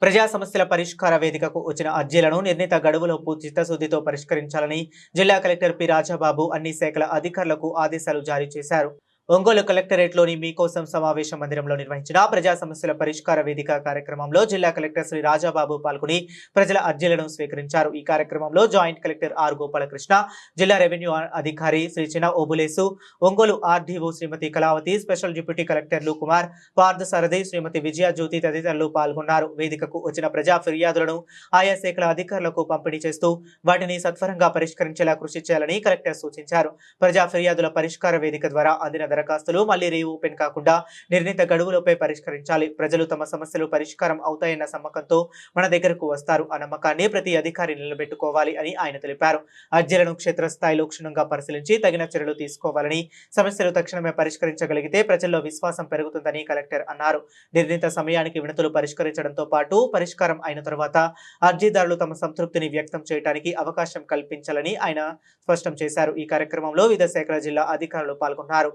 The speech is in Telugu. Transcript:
ప్రజా సమస్యల పరిష్కార వేదికకు వచ్చిన అర్జీలను నిర్ణీత గడువులోపు చిత్తశుద్ధితో పరిష్కరించాలని జిల్లా కలెక్టర్ పి రాజాబాబు అన్ని శాఖల అధికారులకు ఆదేశాలు జారీ చేశారు. ఒంగోలు కలెక్టరేట్లోని మీకోసం సమావేశ మందిరంలో నిర్వహించిన ప్రజా సమస్యల పరిష్కార వేదిక కార్యక్రమంలో జిల్లా కలెక్టర్ శ్రీ రాజాబాబు పాల్గొని ప్రజల అర్జీలను స్వీకరించారు. ఈ కార్యక్రమంలో జాయింట్ కలెక్టర్ ఆర్ గోపాలకృష్ణ, జిల్లా రెవెన్యూ అధికారి శ్రీ చిన్న ఓబులేసు, ఒంగోలు ఆర్డీఓ శ్రీమతి కళావతి, స్పెషల్ డిప్యూటీ కలెక్టర్లు కుమార్, పార్థసారథి, శ్రీమతి విజయ జ్యోతి తదితరులు పాల్గొన్నారు. వేదికకు వచ్చిన ప్రజా ఫిర్యాదులను ఆయా శాఖల అధికారులకు పంపిణీ చేస్తూ వాటిని సత్వరంగా పరిష్కరించేలా కృషి చేయాలని కలెక్టర్ సూచించారు. ప్రజా ఫిర్యాదుల పరిష్కార వేదిక ద్వారా అందిన దరఖాస్తులు మళ్లీ రీఓపెన్ కాకుండా నిర్ణీత గడువులపై పరిష్కరించాలి. ప్రజలు తమ సమస్యలు పరిష్కారం అవుతాయన్న నమ్మకంతో మన దగ్గరకు వస్తారు. ఆ నమ్మకాన్ని ప్రతి అధికారి నిలబెట్టుకోవాలి అని ఆయన తెలిపారు. అర్జీలను క్షేత్రస్థాయిలో క్షుణ్ణంగా పరిశీలించి తగిన చర్యలు తీసుకోవాలని, సమస్యలు తక్షణమే పరిష్కరించగలిగితే ప్రజల్లో విశ్వాసం పెరుగుతుందని కలెక్టర్ అన్నారు. నిర్ణీత సమయానికి వినతులు పరిష్కరించడంతో పాటు పరిష్కారం అయిన తర్వాత అర్జీదారులు తమ సంతృప్తిని వ్యక్తం చేయడానికి అవకాశం కల్పించాలని ఆయన స్పష్టం చేశారు. ఈ కార్యక్రమంలో వివిధ శాఖల జిల్లా అధికారులు పాల్గొన్నారు.